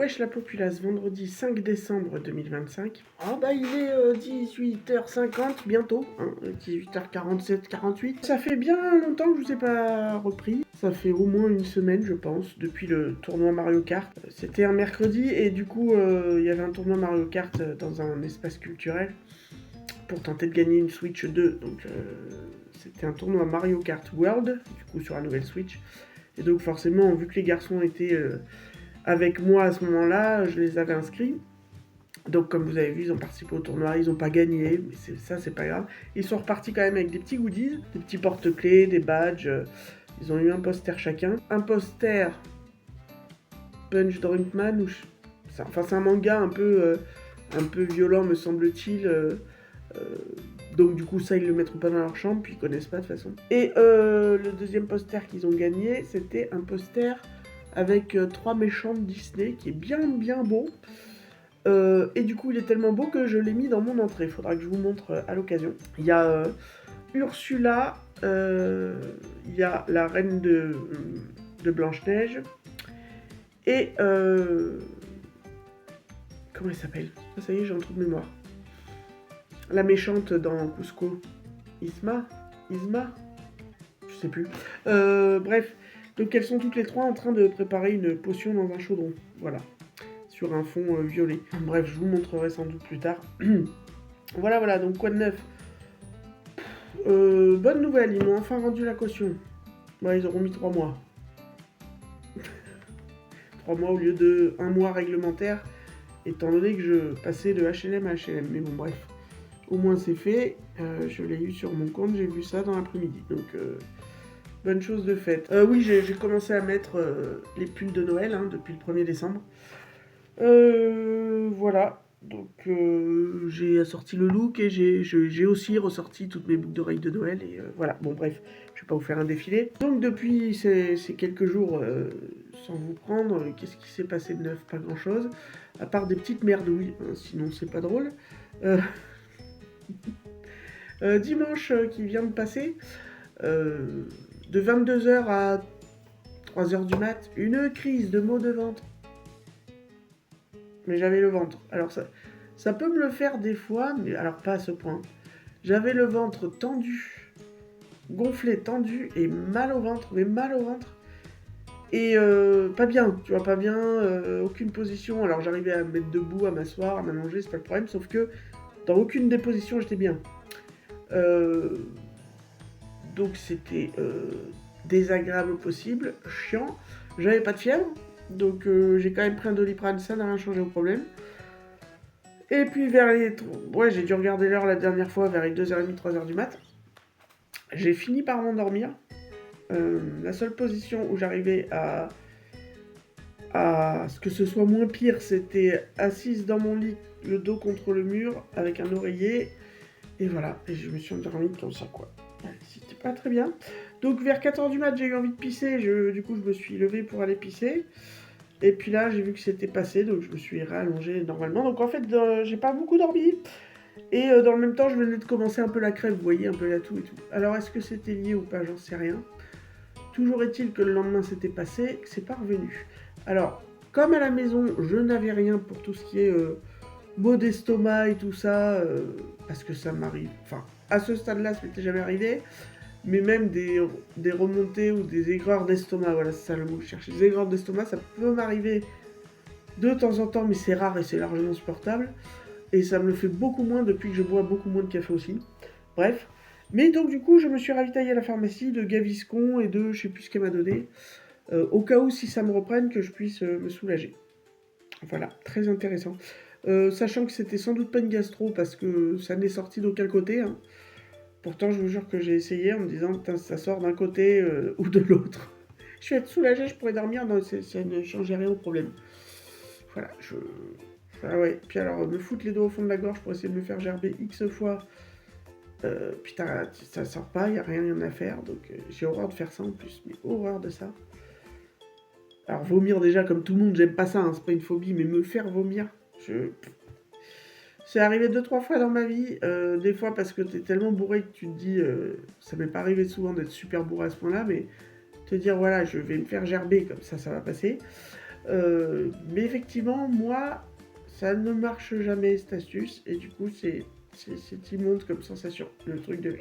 Wesh la populace, vendredi 5 décembre 2025. Ah bah il est 18h50 bientôt, hein, 18h47, 48. Ça fait bien longtemps que je vous ai pas repris. Ça fait au moins une semaine je pense, depuis le tournoi Mario Kart. C'était un mercredi et du coup il y avait un tournoi Mario Kart dans un espace culturel pour tenter de gagner une Switch 2. Donc c'était un tournoi Mario Kart World, du coup sur la nouvelle Switch. Et donc forcément, vu que les garçons étaient avec moi à ce moment-là, je les avais inscrits. Donc comme vous avez vu, ils ont participé au tournoi, ils n'ont pas gagné, mais c'est pas grave. Ils sont repartis quand même avec des petits goodies, des petits porte-clés, des badges. Ils ont eu un poster chacun. Un poster Punch Drunkman, enfin c'est un manga un peu violent me semble-t-il. Donc du coup ça ils le mettront pas dans leur chambre, puis ils connaissent pas de toute façon. Et le deuxième poster qu'ils ont gagné, c'était un poster avec 3 méchants de Disney qui est bien beau. Et du coup il est tellement beau que je l'ai mis dans mon entrée, faudra que je vous montre à l'occasion. Il y a Ursula, il y a la reine de Blanche-Neige, et comment elle s'appelle? Ça y est, j'ai un trou de mémoire. La méchante dans Cusco. Isma, je sais plus. Bref, donc elles sont toutes les trois en train de préparer une potion dans un chaudron. Voilà. Sur un fond violet. Bref, je vous montrerai sans doute plus tard. Voilà, donc quoi de neuf? Bonne nouvelle, ils m'ont enfin rendu la caution. Ouais, ils auront mis 3 mois. 3 mois au lieu de 1 mois réglementaire, étant donné que je passais de HLM à HLM. Mais bon, bref. Au moins c'est fait, je l'ai eu sur mon compte, j'ai vu ça dans l'après-midi, donc bonne chose de faite. Oui, j'ai commencé à mettre les pulls de Noël hein, depuis le 1er décembre. Voilà, donc j'ai sorti le look et j'ai aussi ressorti toutes mes boucles d'oreilles de Noël et voilà, bon bref, je vais pas vous faire un défilé. Donc depuis ces quelques jours, sans vous prendre, qu'est-ce qui s'est passé de neuf? Pas grand-chose, à part des petites merdouilles, hein, sinon c'est pas drôle. Dimanche qui vient de passer, de 22h à 3h du mat, une crise de maux de ventre. Mais j'avais le ventre. Alors ça peut me le faire des fois, mais alors pas à ce point. J'avais le ventre tendu, gonflé, tendu et mal au ventre, mais mal au ventre. Et pas bien, tu vois, pas bien, aucune position. Alors j'arrivais à me mettre debout, à m'asseoir, à m'allonger, c'est pas le problème, sauf que dans aucune des positions j'étais bien. Donc c'était désagréable au possible, chiant. J'avais pas de fièvre, donc j'ai quand même pris un Doliprane, ça n'a rien changé au problème. Et puis vers les... Ouais, j'ai dû regarder l'heure la dernière fois, vers les 2h30, 3h du mat. J'ai fini par m'endormir. La seule position où j'arrivais à ce que ce soit moins pire, c'était assise dans mon lit, le dos contre le mur, avec un oreiller. Et voilà, et je me suis endormie comme ça, quoi. C'était pas très bien. Donc vers 4h du mat, j'ai eu envie de pisser. Du coup, je me suis levée pour aller pisser. Et puis là, j'ai vu que c'était passé, donc je me suis réallongée normalement. Donc en fait, j'ai pas beaucoup dormi. Et dans le même temps, je venais de commencer un peu la crève, vous voyez, un peu la toux et tout. Alors est-ce que c'était lié ou pas, j'en sais rien. Toujours est-il que le lendemain, c'était passé, que c'est pas revenu. Alors, comme à la maison, je n'avais rien pour tout ce qui est maux d'estomac et tout ça, parce que ça m'arrive. Enfin, à ce stade-là, ça m'était jamais arrivé. Mais même des remontées ou des aigreurs d'estomac, voilà, c'est ça le mot que je cherchais. Des aigreurs d'estomac, ça peut m'arriver de temps en temps, mais c'est rare et c'est largement supportable. Et ça me le fait beaucoup moins depuis que je bois beaucoup moins de café aussi. Bref. Mais donc du coup, je me suis ravitaillé à la pharmacie de Gaviscon et de je sais plus ce qu'elle m'a donné. Au cas où, si ça me reprenne, que je puisse me soulager. Voilà, très intéressant. Sachant que c'était sans doute pas une gastro parce que ça n'est sorti d'aucun côté. Hein. Pourtant, je vous jure que j'ai essayé en me disant, putain, ça sort d'un côté ou de l'autre. Je vais être soulagée, je pourrais dormir, non, ça ne changeait rien au problème. Voilà, Ah ouais, puis alors, me foutre les doigts au fond de la gorge pour essayer de me faire gerber X fois. Putain, ça sort pas, y a rien à faire, donc j'ai horreur de faire ça en plus, mais horreur de ça. Alors, vomir déjà, comme tout le monde, j'aime pas ça, hein, c'est pas une phobie, mais me faire vomir, C'est arrivé 2-3 fois dans ma vie, des fois parce que t'es tellement bourré que tu te dis, ça m'est pas arrivé souvent d'être super bourré à ce point-là, mais te dire voilà, je vais me faire gerber, comme ça va passer. Mais effectivement, moi, ça ne marche jamais cette astuce, et du coup, c'est immonde comme sensation. Le truc de...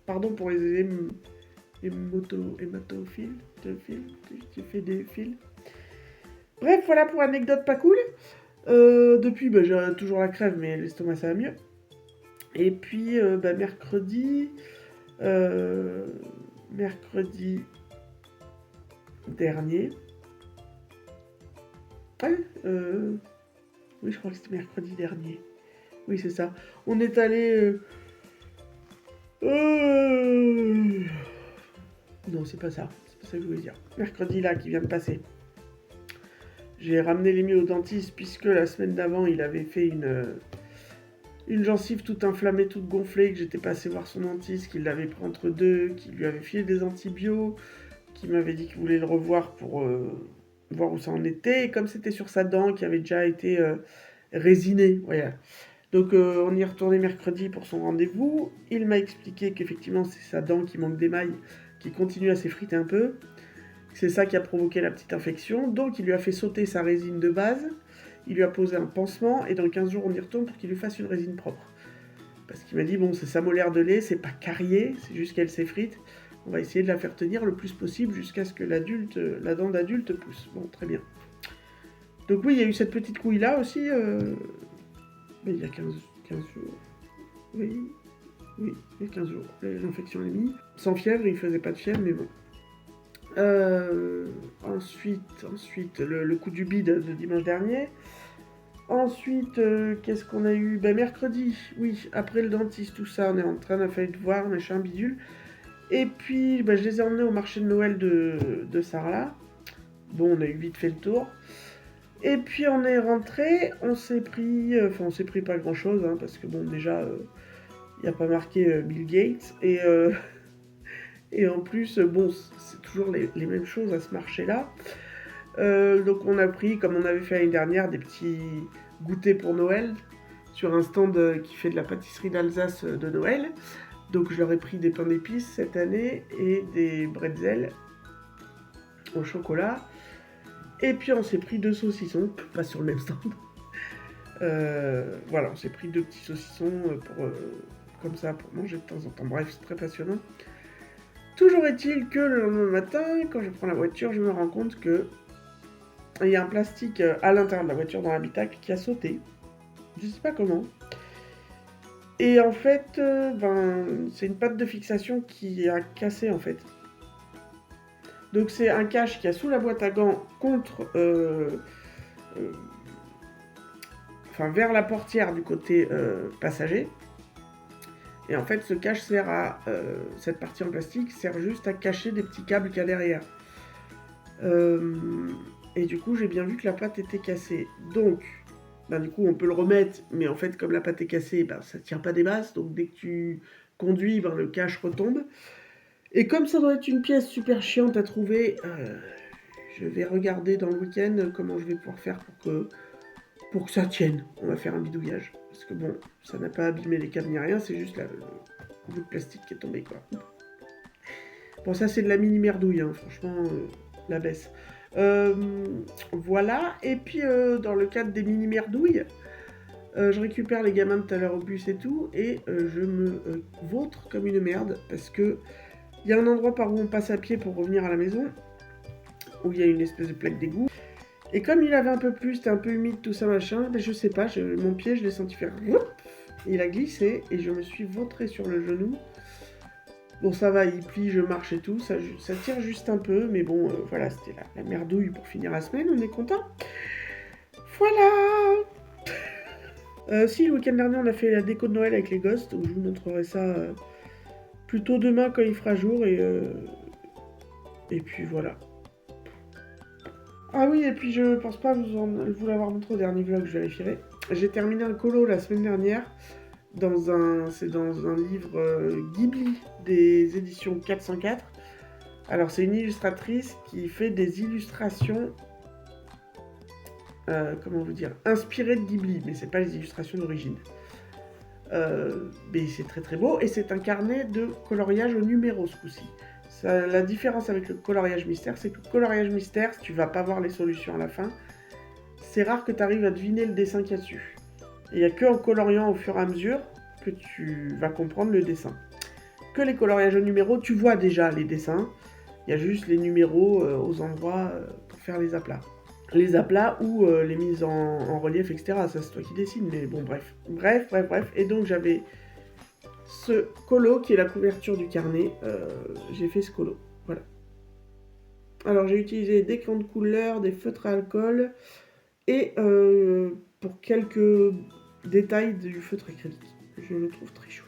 Pardon pour les hématophiles, tu fais des fils. Bref, voilà pour anecdote pas cool. Depuis, bah, j'ai toujours la crève, mais l'estomac ça va mieux. Et puis, bah, mercredi dernier. Ouais, oui, je crois que c'était mercredi dernier. Oui, c'est ça. On est allé. Non, c'est pas ça. C'est pas ça que je voulais dire. Mercredi là, qui vient de passer. J'ai ramené Lémi au dentiste puisque la semaine d'avant, il avait fait une gencive toute inflammée, toute gonflée, que j'étais passé voir son dentiste, qu'il l'avait pris entre deux, qu'il lui avait filé des antibiotiques, qui m'avait dit qu'il voulait le revoir pour voir où ça en était. Et comme c'était sur sa dent qui avait déjà été résinée, voilà. Donc on y est retourné mercredi pour son rendez-vous. Il m'a expliqué qu'effectivement c'est sa dent qui manque d'émail, qui continue à s'effriter un peu. C'est ça qui a provoqué la petite infection. Donc il lui a fait sauter sa résine de base. Il lui a posé un pansement et dans 15 jours on y retourne pour qu'il lui fasse une résine propre. Parce qu'il m'a dit bon c'est sa molaire de lait, c'est pas carié, c'est juste qu'elle s'effrite. On va essayer de la faire tenir le plus possible jusqu'à ce que la dent d'adulte pousse. Bon, très bien. Donc oui, il y a eu cette petite couille là aussi. Mais il y a 15 jours. Oui, il y a 15 jours. L'infection est mise. Sans fièvre, il faisait pas de fièvre, mais bon. Ensuite le coup du bide de dimanche dernier. Ensuite, qu'est-ce qu'on a eu? Mercredi, oui, après le dentiste, tout ça, on est en train de voir, machin, bidule. Et puis, je les ai emmenés au marché de Noël de Sarlat. Bon, on a eu vite fait le tour. Et puis, on est rentré, on s'est pris pas grand-chose, hein, parce que bon, déjà, il n'y a pas marqué Bill Gates. Et en plus, bon, c'est toujours les mêmes choses à ce marché-là. Donc on a pris, comme on avait fait l'année dernière, des petits goûters pour Noël sur un stand qui fait de la pâtisserie d'Alsace de Noël. Donc je leur ai pris des pains d'épices cette année et des bretzels au chocolat. Et puis on s'est pris 2 saucissons, pas sur le même stand. Voilà, on s'est pris 2 petits saucissons comme ça pour manger de temps en temps. Bref, c'est très passionnant. Toujours est-il que le lendemain matin, quand je prends la voiture, je me rends compte que il y a un plastique à l'intérieur de la voiture dans l'habitacle qui a sauté. Je sais pas comment. Et en fait, c'est une patte de fixation qui a cassé en fait. Donc c'est un cache qui a sous la boîte à gants contre... vers la portière du côté passager. Et en fait, ce cache sert à... cette partie en plastique sert juste à cacher des petits câbles qu'il y a derrière. Et du coup, j'ai bien vu que la patte était cassée. Donc, du coup, on peut le remettre, mais en fait, comme la patte est cassée, ça ne tient pas des masses. Donc, dès que tu conduis, le cache retombe. Et comme ça doit être une pièce super chiante à trouver, je vais regarder dans le week-end comment je vais pouvoir faire pour que ça tienne. On va faire un bidouillage. Parce que bon, ça n'a pas abîmé les câbles ni rien, c'est juste le bout de plastique qui est tombé, quoi. Bon, ça, c'est de la mini merdouille, hein, franchement, la baisse. Voilà, et puis dans le cadre des mini merdouilles, je récupère les gamins de tout à l'heure au bus et tout, et je me vautre comme une merde, parce que il y a un endroit par où on passe à pied pour revenir à la maison, où il y a une espèce de plaque d'égout, et comme il avait un peu plu, c'était un peu humide, tout ça machin, je sais pas, mon pied, je l'ai senti faire, il a glissé, et je me suis vautré sur le genou. Bon, ça va, il plie, je marche et tout, ça tire juste un peu, mais bon, voilà, c'était la merdouille pour finir la semaine, on est content. Voilà. Si, le week-end dernier, on a fait la déco de Noël avec les gosses, donc je vous montrerai ça plutôt demain quand il fera jour, et puis voilà. Ah oui, et puis je pense pas vous l'avoir montré au dernier vlog, je vérifierai. J'ai terminé un colo la semaine dernière, c'est dans un livre Ghibli des éditions 404. Alors c'est une illustratrice qui fait des illustrations, comment vous dire, inspirées de Ghibli, mais c'est pas les illustrations d'origine. Mais c'est très très beau, et c'est un carnet de coloriage au numéro ce coup-ci. La différence avec le coloriage mystère, c'est que le coloriage mystère, si tu vas pas voir les solutions à la fin, c'est rare que tu arrives à deviner le dessin qu'il y a dessus. Et il n'y a que en coloriant au fur et à mesure que tu vas comprendre le dessin. Que les coloriages au numéro, tu vois déjà les dessins. Il y a juste les numéros aux endroits pour faire les aplats. Les aplats ou les mises en relief, etc. Ça, c'est toi qui dessines, mais bon, bref. Bref. Et donc, j'avais ce colo qui est la couverture du carnet. J'ai fait ce colo. Voilà. Alors, j'ai utilisé des crayons de couleur, des feutres à alcool et pour quelques détails du feutre acrylique. Je le trouve très joli.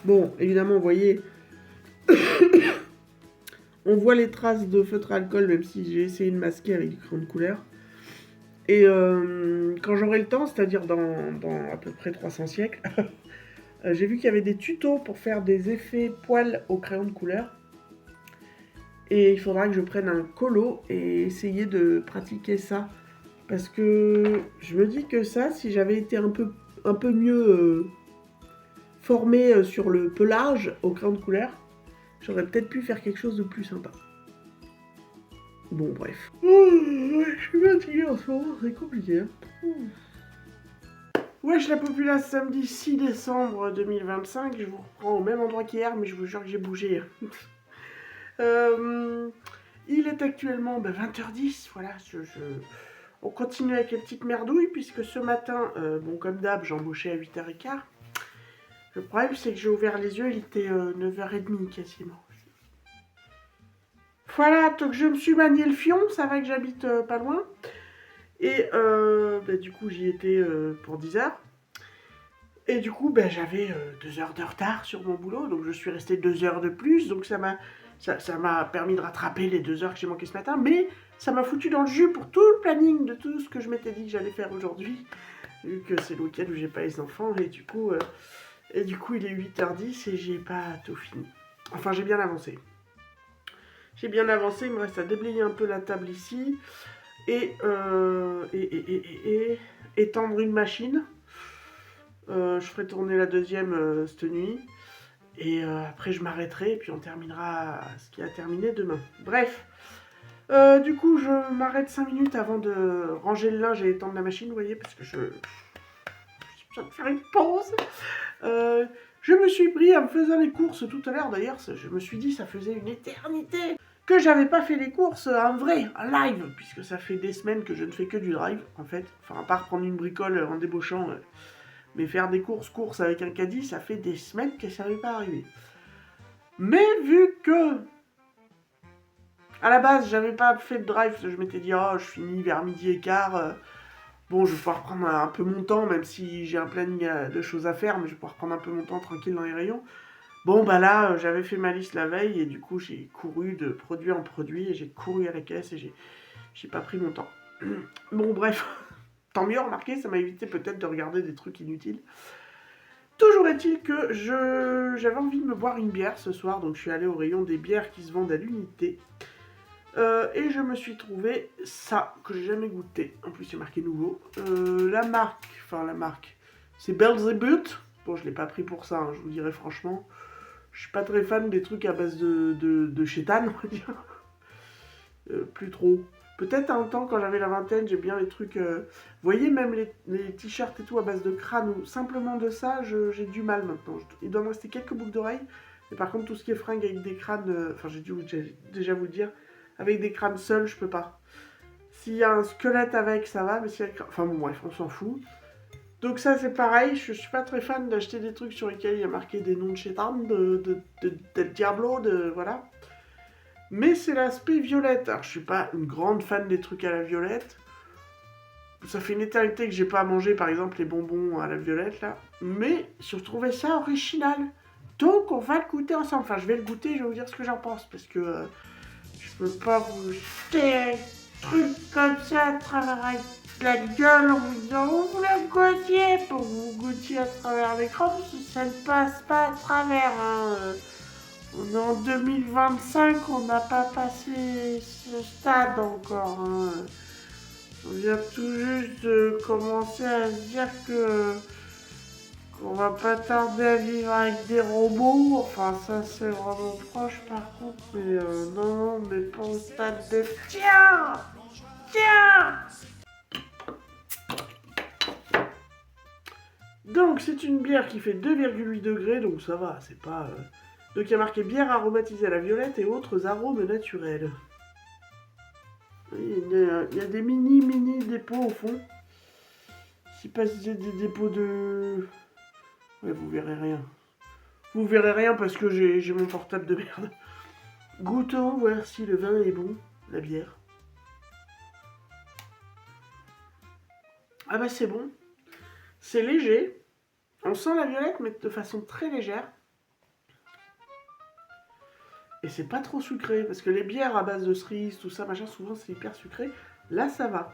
Bon, évidemment, vous voyez, on voit les traces de feutre à alcool, même si j'ai essayé de masquer avec du crayon de couleur. Et quand j'aurai le temps, c'est-à-dire dans à peu près 300 siècles, j'ai vu qu'il y avait des tutos pour faire des effets poils au crayon de couleur. Et il faudra que je prenne un colo et essayer de pratiquer ça. Parce que je me dis que ça, si j'avais été un peu mieux formé sur le pelage au crayon de couleur, j'aurais peut-être pu faire quelque chose de plus sympa. Bon, bref. Je suis fatiguée en ce moment, c'est compliqué. Hein. Wesh la populace, samedi 6 décembre 2025, je vous reprends au même endroit qu'hier, mais je vous jure que j'ai bougé. Il est actuellement 20h10, voilà, on continue avec les petites merdouilles, puisque ce matin, bon comme d'hab, j'embauchais à 8h15. Le problème, c'est que j'ai ouvert les yeux, il était 9h30 quasiment. Voilà, donc je me suis manié le fion, ça va que j'habite pas loin. Et du coup, j'y étais pour 10h. Et du coup, j'avais 2 heures de retard sur mon boulot, donc je suis resté 2 heures de plus. Donc ça m'a permis de rattraper les 2 heures que j'ai manquées ce matin. Mais ça m'a foutu dans le jus pour tout le planning de tout ce que je m'étais dit que j'allais faire aujourd'hui. Vu que c'est le week-end où j'ai pas les enfants. Et du coup, il est 8h10 et j'ai pas tout fini. Enfin, j'ai bien avancé. Il me reste à déblayer un peu la table ici. Et étendre une machine. Je ferai tourner la deuxième cette nuit. Et après je m'arrêterai et puis on terminera ce qui a terminé demain. Bref. Du coup je m'arrête 5 minutes avant de ranger le linge et étendre la machine, vous voyez, parce que j'ai besoin de faire une pause. Je me suis pris en me faisant les courses tout à l'heure d'ailleurs, je me suis dit ça faisait une éternité que j'avais pas fait les courses en vrai, en live, puisque ça fait des semaines que je ne fais que du drive en fait. Enfin à part prendre une bricole en débauchant. Mais faire des courses avec un caddie, ça fait des semaines que ça n'avait pas arrivé. Mais vu que, à la base, j'avais pas fait de drive, je m'étais dit, oh, je finis vers 12h15, bon, je vais pouvoir prendre un peu mon temps, même si j'ai un planning de choses à faire, mais je vais pouvoir prendre un peu mon temps tranquille dans les rayons. Bon, là, j'avais fait ma liste la veille, et du coup, j'ai couru de produit en produit, et j'ai couru à la caisse, et j'ai pas pris mon temps. Bon, bref. Tant mieux, remarquez, ça m'a évité peut-être de regarder des trucs inutiles. Toujours est-il que j'avais envie de me boire une bière ce soir, donc je suis allé au rayon des bières qui se vendent à l'unité. Et je me suis trouvé ça, que j'ai jamais goûté. En plus, c'est marqué nouveau. La marque, c'est Belzébuth. Bon, je l'ai pas pris pour ça, hein, je vous dirais franchement. Je suis pas très fan des trucs à base de chétane, on va dire. Plus trop. Peut-être un temps, quand j'avais la vingtaine, j'ai bien les trucs... Vous voyez, même les t-shirts et tout à base de crâne, ou simplement de ça, j'ai du mal maintenant. Il doit me rester quelques boucles d'oreilles. Mais par contre, tout ce qui est fringues avec des crânes... Enfin, j'ai déjà vous le dire. Avec des crânes seuls, je peux pas. S'il y a un squelette avec, ça va. Mais s'il y a... Enfin bon, bref, on s'en fout. Donc ça, c'est pareil. Je suis pas très fan d'acheter des trucs sur lesquels il y a marqué des noms de chétan, de Diablo, voilà. Mais c'est l'aspect violette. Alors, je suis pas une grande fan des trucs à la violette. Ça fait une éternité que j'ai pas mangé, par exemple, les bonbons à la violette, là. Mais je trouvais ça original. Donc, on va le goûter ensemble. Enfin, je vais le goûter et je vais vous dire ce que j'en pense. Parce que je peux pas vous jeter un truc comme ça à travers la gueule en vous disant « Ouvre le goûtier !» pour que vous goûtiez à travers l'écran. Parce que ça ne passe pas à travers, hein. On est en 2025, on n'a pas passé ce stade encore. Hein. On vient tout juste de commencer à se dire On va pas tarder à vivre avec des robots. Enfin, ça, c'est vraiment proche, par contre. Mais non, mais pas au stade de... Tiens! Tiens! Donc, c'est une bière qui fait 2,8 degrés, donc ça va, c'est pas... Donc, il y a marqué bière aromatisée à la violette et autres arômes naturels. Oui, il y a des mini dépôts au fond. Si pas des dépôts de... Ouais, vous verrez rien. Vous verrez rien parce que j'ai mon portable de merde. Goûtons, voir si le vin est bon, la bière. Ah bah c'est bon. C'est léger. On sent la violette, mais de façon très légère. Et c'est pas trop sucré, parce que les bières à base de cerises, tout ça, machin, souvent c'est hyper sucré. Là, ça va.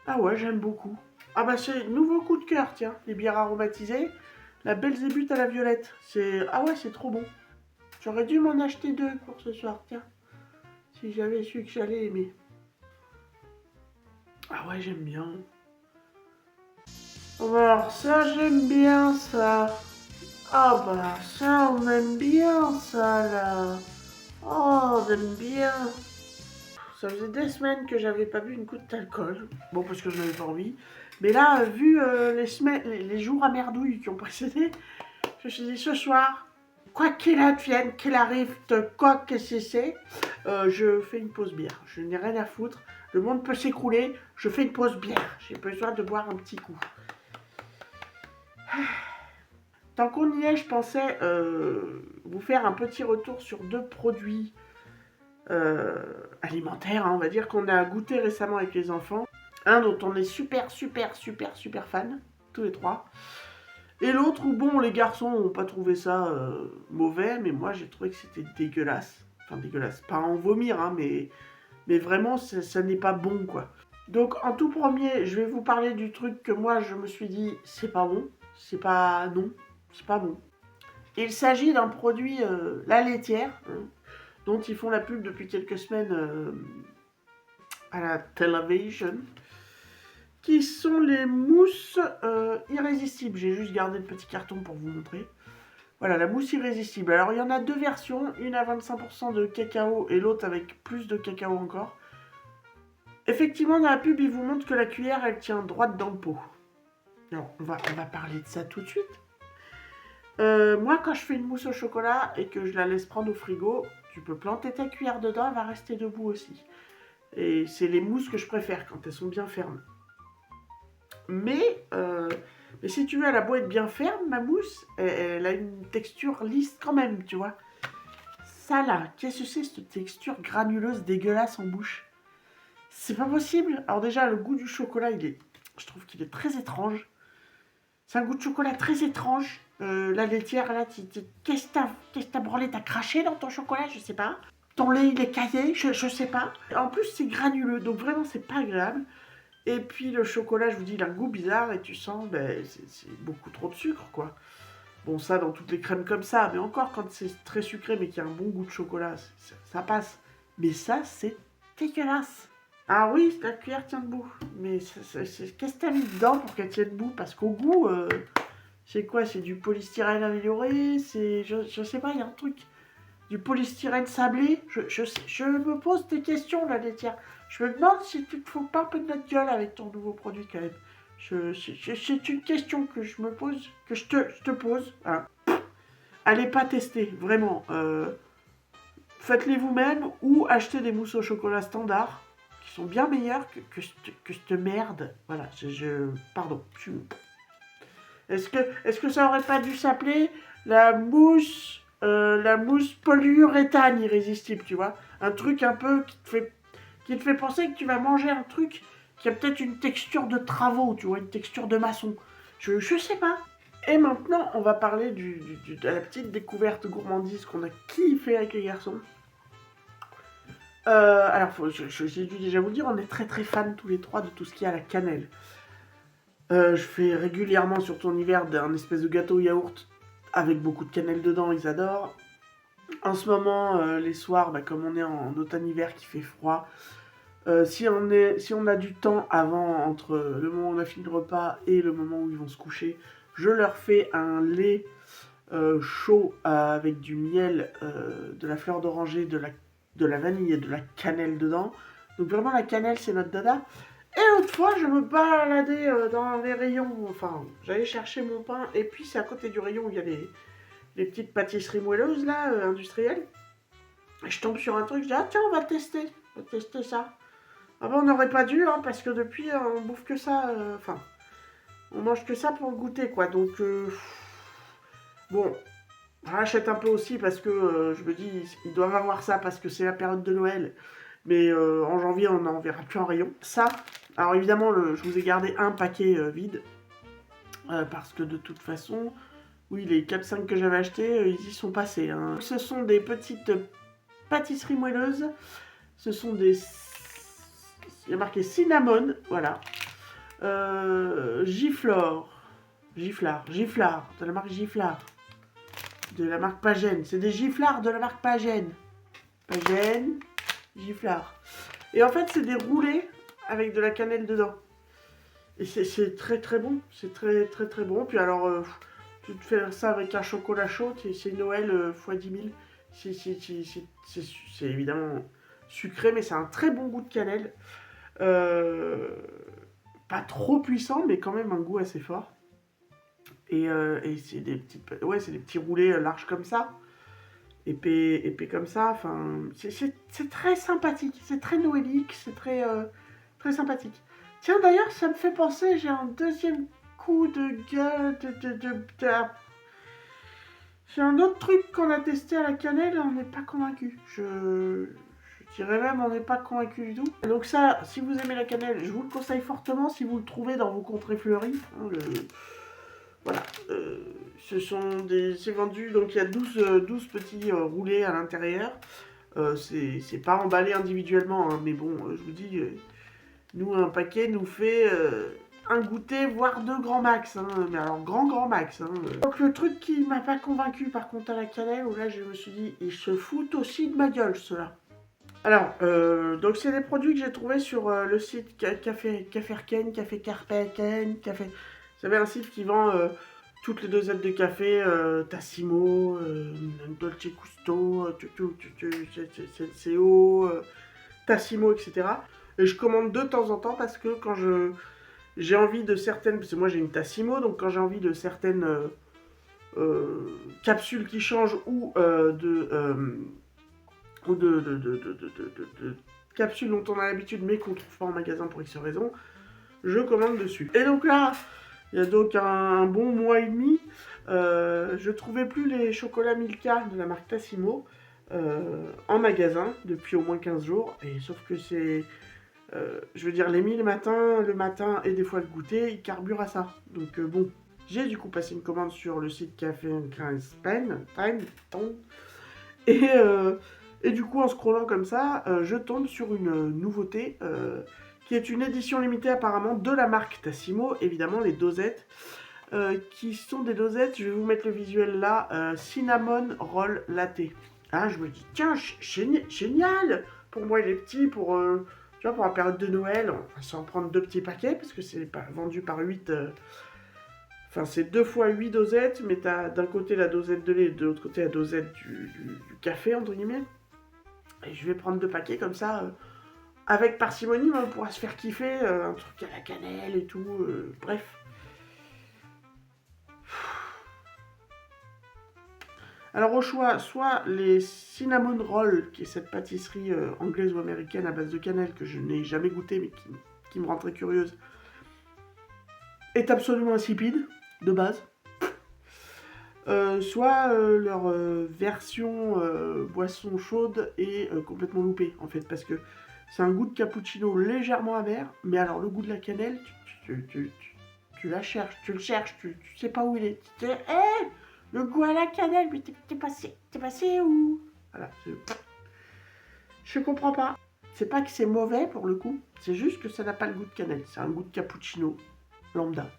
Ah ouais, j'aime beaucoup. Ah bah c'est nouveau coup de cœur, tiens. Les bières aromatisées. La Belzébuth à la violette. Ah ouais, c'est trop bon. J'aurais dû m'en acheter 2 pour ce soir, tiens. Si j'avais su que j'allais aimer. Ah ouais, j'aime bien. Alors ça, j'aime bien ça. Ah bah ça, on aime bien ça là. Oh, on aime bien. Ça faisait des semaines que j'avais pas bu une goutte d'alcool. Bon, parce que je n'avais pas envie. Mais là, vu les jours à merdouille qui ont précédé, je me suis dit ce soir, quoi qu'il advienne, qu'il arrive, de quoi que c'est, je fais une pause bière. Je n'ai rien à foutre. Le monde peut s'écrouler. Je fais une pause bière. J'ai besoin de boire un petit coup. Tant qu'on y est, je pensais vous faire un petit retour sur 2 produits alimentaires, hein, on va dire, qu'on a goûté récemment avec les enfants. Un dont on est super fan, tous les 3. Et l'autre où, bon, les garçons n'ont pas trouvé ça mauvais, mais moi j'ai trouvé que c'était dégueulasse. Enfin, dégueulasse, pas à en vomir, hein, mais vraiment, ça n'est pas bon, quoi. Donc, en tout premier, je vais vous parler du truc que moi, je me suis dit, c'est pas bon. C'est pas... Non, c'est pas bon. Il s'agit d'un produit, la laitière, hein, dont ils font la pub depuis quelques semaines à la télévision, qui sont les mousses irrésistibles. J'ai juste gardé le petit carton pour vous montrer. Voilà, la mousse irrésistible. Alors, il y en a 2 versions, une à 25% de cacao et l'autre avec plus de cacao encore. Effectivement, dans la pub, ils vous montrent que la cuillère, elle tient droite dans le pot. Alors, on va parler de ça tout de suite. Moi, quand je fais une mousse au chocolat et que je la laisse prendre au frigo, tu peux planter ta cuillère dedans, elle va rester debout aussi. Et c'est les mousses que je préfère quand elles sont bien fermes. Mais si tu veux, elle a beau être bien ferme, ma mousse, elle a une texture lisse quand même, tu vois. Ça là, qu'est-ce que c'est cette texture granuleuse dégueulasse en bouche? C'est pas possible. Alors déjà, le goût du chocolat, je trouve qu'il est très étrange. C'est un goût de chocolat très étrange. La laitière, là, qu'est-ce que t'as branlé? T'as craché dans ton chocolat? Je sais pas. Ton lait, il est caillé? Je sais pas. En plus, c'est granuleux, donc vraiment, c'est pas agréable. Et puis, le chocolat, je vous dis, il a un goût bizarre et tu sens, c'est beaucoup trop de sucre, quoi. Bon, ça, dans toutes les crèmes comme ça, mais encore, quand c'est très sucré, mais qu'il y a un bon goût de chocolat, ça passe. Mais ça, c'est dégueulasse. Ah oui, la cuillère tient debout. Mais qu'est-ce que t'as mis dedans pour qu'elle tienne debout? Parce qu'au goût, c'est quoi? C'est du polystyrène amélioré? Je sais pas, il y a un truc. Du polystyrène sablé? Je me pose des questions, la laitière. Je me demande si tu te fous pas un peu de notre gueule avec ton nouveau produit, quand même. C'est une question que je me pose, que je te pose. Hein. Allez pas tester, vraiment. Faites-les vous-même ou achetez des mousses au chocolat standard qui sont bien meilleures que cette merde. Voilà, pardon. Est-ce que ça aurait pas dû s'appeler la mousse polyuréthane irrésistible, tu vois? Un truc un peu qui te fait penser que tu vas manger un truc qui a peut-être une texture de travaux, tu vois, une texture de maçon. Je sais pas. Et maintenant, on va parler de la petite découverte gourmandise qu'on a kiffé avec les garçons. Alors, j'ai dû déjà vous le dire, on est très fans tous les 3 de tout ce qui est à la cannelle. Je fais régulièrement, surtout en hiver, un espèce de gâteau yaourt avec beaucoup de cannelle dedans, ils adorent. En ce moment, les soirs, comme on est en automne-hiver qui fait froid, si on a du temps avant, entre le moment où on a fini le repas et le moment où ils vont se coucher, Je leur fais un lait chaud avec du miel, de la fleur d'oranger, de la vanille et de la cannelle dedans. Donc vraiment la cannelle c'est notre dada. Et l'autre fois je me baladais dans les rayons, enfin j'allais chercher mon pain et puis c'est à côté du rayon où il y a les petites pâtisseries moelleuses là, industrielles. Et je tombe sur un truc, je dis ah tiens on va tester ça. Avant on n'aurait pas dû hein, parce que depuis on bouffe que ça, enfin on mange que ça pour le goûter quoi. Donc bon, je rachète un peu aussi parce que je me dis, ils doivent avoir ça parce que c'est la période de Noël. Mais en janvier, on n'en verra plus en rayon. Ça, alors évidemment, je vous ai gardé un paquet vide. Parce que de toute façon, oui, les 4-5 que j'avais achetés, ils y sont passés. Hein. Ce sont des petites pâtisseries moelleuses. Ce sont des... Il y a marqué cinnamon, voilà. Giflard, de la marque Giflard. De la marque Pagène. C'est des giflards de la marque Pagène. Pagène, giflard. Et en fait, c'est des roulés avec de la cannelle dedans. Et c'est très très bon. C'est très très très bon. Puis alors, tu te fais ça avec un chocolat chaud. C'est Noël x 10 000. C'est évidemment sucré, mais c'est un très bon goût de cannelle. Pas trop puissant, mais quand même un goût assez fort. Et c'est des petits roulés larges comme ça, épais comme ça. Enfin, c'est très sympathique, c'est très noélique, c'est très très sympathique. Tiens d'ailleurs, ça me fait penser, j'ai un deuxième coup de gueule j'ai un autre truc qu'on a testé à la cannelle, on n'est pas convaincu. Je dirais même on n'est pas convaincu du tout. Donc ça, si vous aimez la cannelle, je vous le conseille fortement si vous le trouvez dans vos contrées fleuries. Hein, voilà, c'est vendu, donc il y a 12 petits roulés à l'intérieur. C'est pas emballé individuellement, hein, mais bon, je vous dis, nous, un paquet nous fait un goûter, voire 2 grands max. Hein, mais alors, grand max. Hein. Donc, le truc qui m'a pas convaincu, par contre, à la cannelle, où là, je me suis dit, ils se foutent aussi de ma gueule, ceux-là. Alors, donc, c'est des produits que j'ai trouvés sur le site Café Carpen, Café... Vous savez, un site qui vend toutes les dosettes de café, Tassimo, Dolce Gusto, Senseo, Tassimo, etc. Et je commande de temps en temps parce que quand j'ai envie de certaines... Parce que moi j'ai une Tassimo, donc quand j'ai envie de certaines capsules qui changent ou de capsules dont on a l'habitude mais qu'on ne trouve pas en magasin pour X raison, je commande dessus. Et donc là, il y a donc un bon mois et demi, je trouvais plus les chocolats Milka de la marque Tassimo en magasin depuis au moins 15 jours. Et sauf que c'est, je veux dire, les mis le matin et des fois le goûter, ils carburent à ça. Donc bon, j'ai du coup passé une commande sur le site Café Carpen, et du coup en scrollant comme ça, je tombe sur une nouveauté qui est une édition limitée apparemment de la marque Tassimo, évidemment les dosettes, qui sont des dosettes, je vais vous mettre le visuel là, Cinnamon Roll Latte. Ah, je me dis, tiens, génial. Pour moi, il est petit, pour, tu vois, pour la période de Noël, on va s'en prendre 2 petits paquets, parce que c'est vendu par 8... Enfin, c'est 2 fois 8 dosettes, mais t'as d'un côté la dosette de lait, de l'autre côté la dosette du café, entre guillemets. Et je vais prendre 2 paquets comme ça, avec parcimonie, on pourra se faire kiffer, un truc à la cannelle et tout, bref. Alors au choix, soit les cinnamon rolls, qui est cette pâtisserie anglaise ou américaine à base de cannelle que je n'ai jamais goûté mais qui me rend très curieuse, est absolument insipide, de base. Soit leur version boisson chaude est complètement loupée en fait, parce que c'est un goût de cappuccino légèrement amer, mais alors le goût de la cannelle, tu la cherches, tu le cherches, tu sais pas où il est. Tu dis, hé, le goût à la cannelle, mais t'es passé où? Voilà, je comprends pas. C'est pas que c'est mauvais pour le coup, c'est juste que ça n'a pas le goût de cannelle, c'est un goût de cappuccino lambda.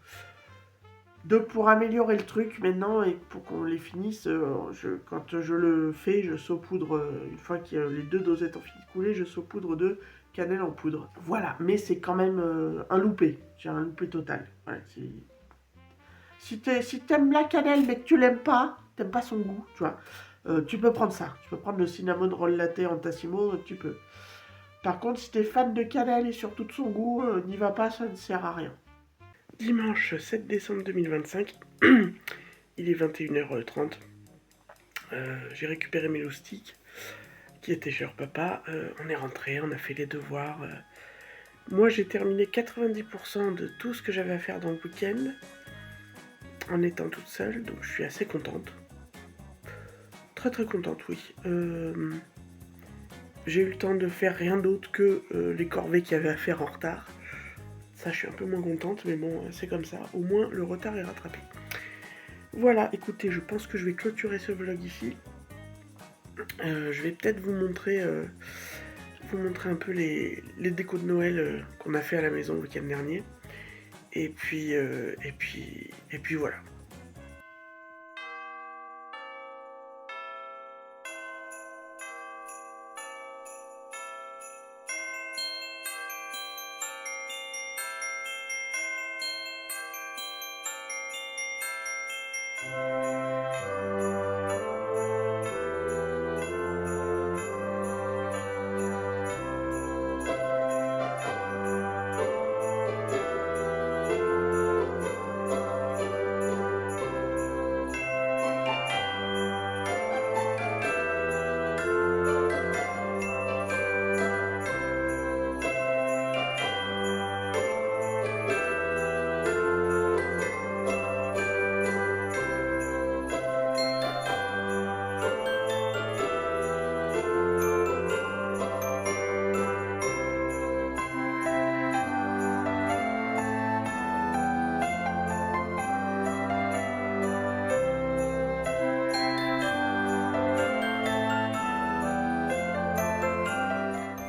Donc pour améliorer le truc maintenant et pour qu'on les finisse, quand je le fais, je saupoudre, une fois que les 2 dosettes ont fini de couler, je saupoudre de cannelle en poudre. Voilà, mais c'est quand même un loupé, j'ai un loupé total. Voilà, Si t'aimes la cannelle mais que tu l'aimes pas, t'aimes pas son goût, tu vois, tu peux prendre ça. Tu peux prendre le cinnamon roll latte en tassimo, tu peux. Par contre, si t'es fan de cannelle et surtout de son goût, n'y va pas, ça ne sert à rien. Dimanche 7 décembre 2025, il est 21h30. J'ai récupéré mes loustiques qui étaient chez leur papa. On est rentré, on a fait les devoirs. Moi, j'ai terminé 90% de tout ce que j'avais à faire dans le week-end en étant toute seule, donc je suis assez contente. Très très contente, oui. J'ai eu le temps de faire rien d'autre que les corvées qu'il y avait à faire en retard. Ça, je suis un peu moins contente, mais bon, c'est comme ça. Au moins, le retard est rattrapé. Voilà, écoutez, je pense que je vais clôturer ce vlog ici. Je vais peut-être vous montrer un peu les décos de Noël qu'on a fait à la maison le week-end dernier. Et puis voilà.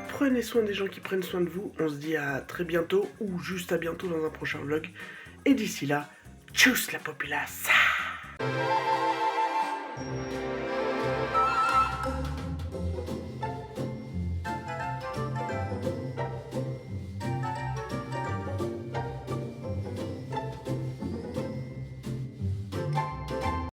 Prenez soin des gens qui prennent soin de vous. On se dit à très bientôt ou juste à bientôt dans un prochain vlog. Et d'ici là, tchuss la populace!